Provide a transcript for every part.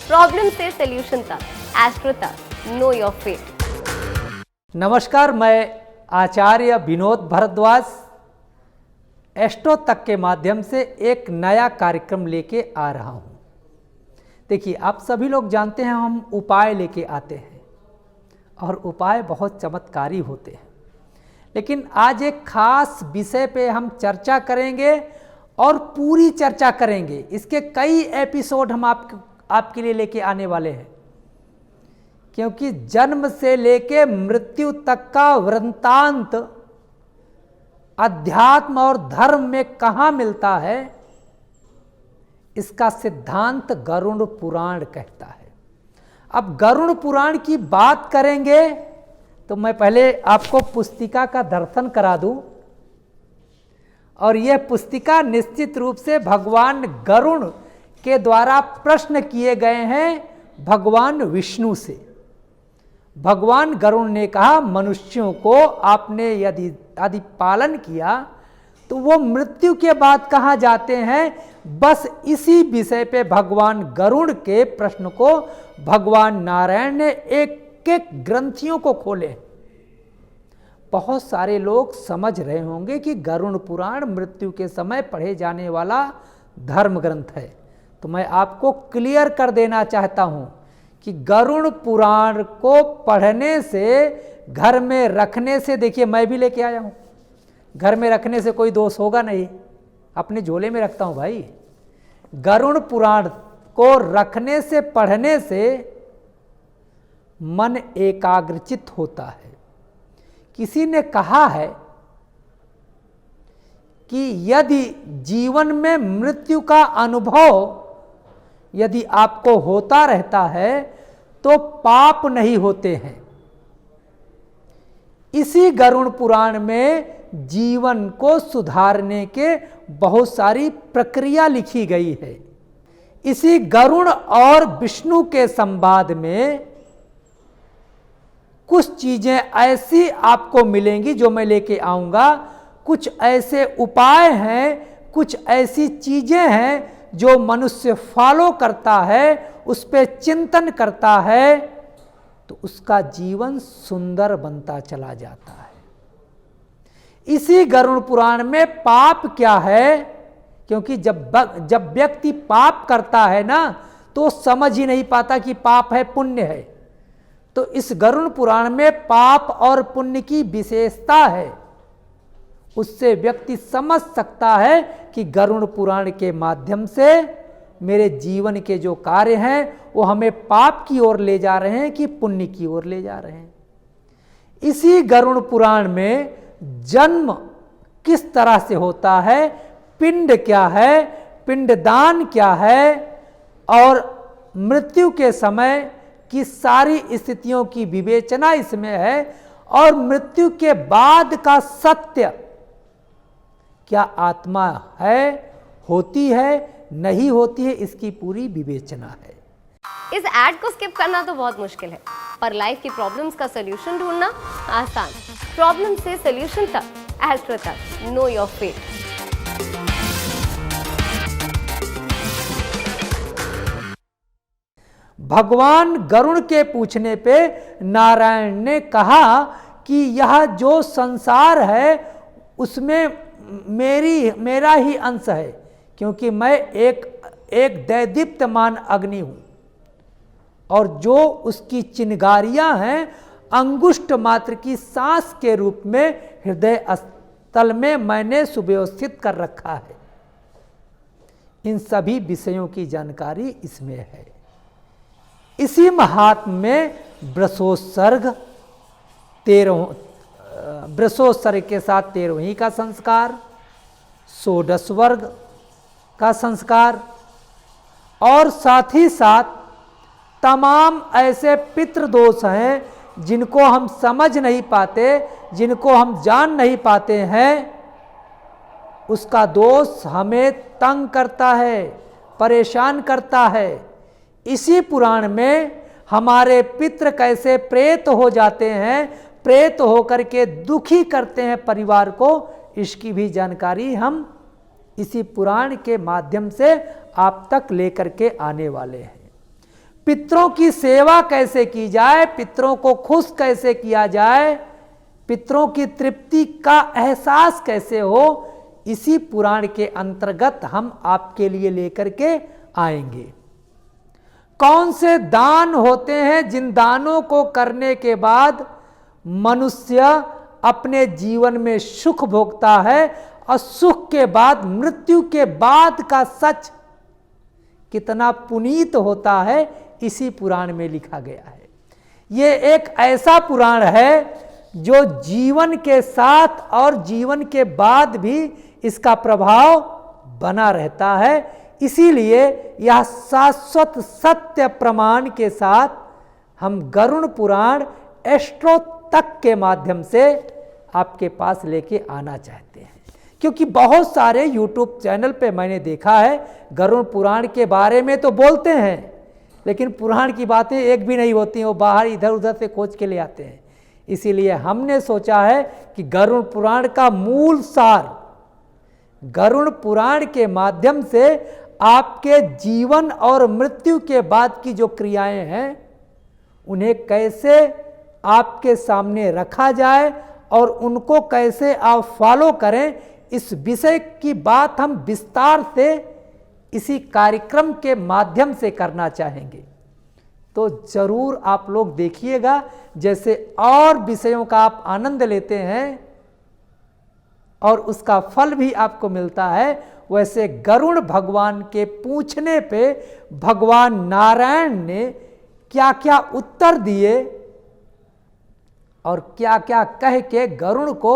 Problem से solution तक, astro तक, नो योर फेट। नमस्कार, मैं आचार्य विनोद भारद्वाज एस्ट्रो तक के माध्यम से एक नया कार्यक्रम लेके आ रहा हूं। देखिए, आप सभी लोग जानते हैं हम उपाय लेके आते हैं और उपाय बहुत चमत्कारी होते हैं, लेकिन आज एक खास विषय पे हम चर्चा करेंगे और पूरी चर्चा करेंगे। इसके कई एपिसोड हम आपके लिए लेके आने वाले हैं, क्योंकि जन्म से लेके मृत्यु तक का वृत्तांत अध्यात्म और धर्म में कहाँ मिलता है, इसका सिद्धांत गरुड़ पुराण कहता है। अब गरुड़ पुराण की बात करेंगे तो मैं पहले आपको पुस्तिका का दर्शन करा दूं, और यह पुस्तिका निश्चित रूप से भगवान गरुड़ के द्वारा प्रश्न किए गए हैं भगवान विष्णु से। भगवान गरुड़ ने कहा, मनुष्यों को आपने यदि पालन किया तो वो मृत्यु के बाद कहाँ जाते हैं। बस इसी विषय पे भगवान गरुड़ के प्रश्न को भगवान नारायण ने एक एक ग्रंथियों को खोले। बहुत सारे लोग समझ रहे होंगे कि गरुड़ पुराण मृत्यु के समय पढ़े जाने वाला धर्म ग्रंथ है, तो मैं आपको क्लियर कर देना चाहता हूं कि गरुड़ पुराण को पढ़ने से, घर में रखने से, देखिए मैं भी लेके आया हूं, घर में रखने से कोई दोष होगा नहीं, अपने झोले में रखता हूं भाई। गरुड़ पुराण को रखने से, पढ़ने से मन एकाग्रचित होता है। किसी ने कहा है कि यदि जीवन में मृत्यु का अनुभव यदि आपको होता रहता है तो पाप नहीं होते हैं। इसी गरुड़ पुराण में जीवन को सुधारने के बहुत सारी प्रक्रिया लिखी गई है। इसी गरुड़ और विष्णु के संवाद में कुछ चीजें ऐसी आपको मिलेंगी जो मैं लेके आऊंगा। कुछ ऐसे उपाय हैं, कुछ ऐसी चीजें हैं जो मनुष्य फॉलो करता है, उस पर चिंतन करता है, तो उसका जीवन सुंदर बनता चला जाता है। इसी गरुड़ पुराण में पाप क्या है, क्योंकि जब व्यक्ति पाप करता है ना, तो समझ ही नहीं पाता कि पाप है पुण्य है। तो इस गरुड़ पुराण में पाप और पुण्य की विशेषता है, उससे व्यक्ति समझ सकता है कि गरुड़ पुराण के माध्यम से मेरे जीवन के जो कार्य हैं वो हमें पाप की ओर ले जा रहे हैं कि पुण्य की ओर ले जा रहे हैं। इसी गरुड़ पुराण में जन्म किस तरह से होता है, पिंड क्या है, पिंडदान क्या है, और मृत्यु के समय की सारी स्थितियों की विवेचना इसमें है, और मृत्यु के बाद का सत्य, क्या आत्मा है, होती है, नहीं होती है, इसकी पूरी विवेचना है। इस ऐड को स्किप करना तो बहुत मुश्किल है, पर लाइफ की प्रॉब्लम्स का सॉल्यूशन ढूंढना आसान। प्रॉब्लम से सॉल्यूशन तक, एस्ट्रो तक, नो योर फेट। भगवान गरुड़ के पूछने पे नारायण ने कहा कि यह जो संसार है उसमें मेरा ही अंश है, क्योंकि मैं एक दैदीप्यमान अग्नि हूं, और जो उसकी चिंगारियां हैं अंगुष्ठ मात्र की सांस के रूप में हृदय स्थल में मैंने सुव्यवस्थित कर रखा है। इन सभी विषयों की जानकारी इसमें है। इसी महात्म में वृषोत्सर्ग के साथ 13वीं का संस्कार, षोडश वर्ग का संस्कार, और साथ ही साथ तमाम ऐसे पितृदोष हैं जिनको हम समझ नहीं पाते, जिनको हम जान नहीं पाते हैं, उसका दोष हमें तंग करता है, परेशान करता है। इसी पुराण में हमारे पितृ कैसे प्रेत हो जाते हैं, प्रेत होकर के दुखी करते हैं परिवार को, इसकी भी जानकारी हम इसी पुराण के माध्यम से आप तक लेकर के आने वाले हैं। पितरों की सेवा कैसे की जाए, पितरों को खुश कैसे किया जाए, पितरों की तृप्ति का एहसास कैसे हो, इसी पुराण के अंतर्गत हम आपके लिए लेकर के आएंगे। कौन से दान होते हैं जिन दानों को करने के बाद मनुष्य अपने जीवन में सुख भोगता है, और सुख के बाद, मृत्यु के बाद का सच कितना पुनीत होता है, इसी पुराण में लिखा गया है। ये एक ऐसा पुराण है जो जीवन के साथ और जीवन के बाद भी इसका प्रभाव बना रहता है। इसीलिए यह शाश्वत सत्य प्रमाण के साथ हम गरुड़ पुराण एस्ट्रो तक के माध्यम से आपके पास लेके आना चाहते हैं, क्योंकि बहुत सारे YouTube चैनल पे मैंने देखा है गरुड़ पुराण के बारे में तो बोलते हैं, लेकिन पुराण की बातें एक भी नहीं होती हैं, वो बाहर इधर उधर से खोज के ले आते हैं। इसीलिए हमने सोचा है कि गरुड़ पुराण का मूल सार गरुड़ पुराण के माध्यम से आपके जीवन और मृत्यु के बाद की जो क्रियाएं हैं उन्हें कैसे आपके सामने रखा जाए और उनको कैसे आप फॉलो करें, इस विषय की बात हम विस्तार से इसी कार्यक्रम के माध्यम से करना चाहेंगे। तो जरूर आप लोग देखिएगा, जैसे और विषयों का आप आनंद लेते हैं और उसका फल भी आपको मिलता है, वैसे गरुड़ भगवान के पूछने पे भगवान नारायण ने क्या क्या उत्तर दिए और क्या क्या कह के गरुड़ को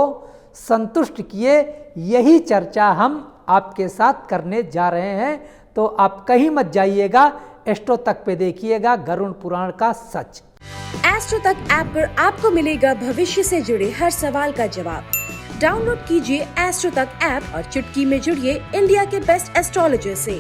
संतुष्ट किए, यही चर्चा हम आपके साथ करने जा रहे हैं। तो आप कहीं मत जाइएगा, एस्ट्रो तक पे देखिएगा गरुड़ पुराण का सच। एस्ट्रो तक ऐप पर आपको मिलेगा भविष्य से जुड़े हर सवाल का जवाब। डाउनलोड कीजिए एस्ट्रो तक ऐप और चुटकी में जुड़िए इंडिया के बेस्ट एस्ट्रोलॉजर से।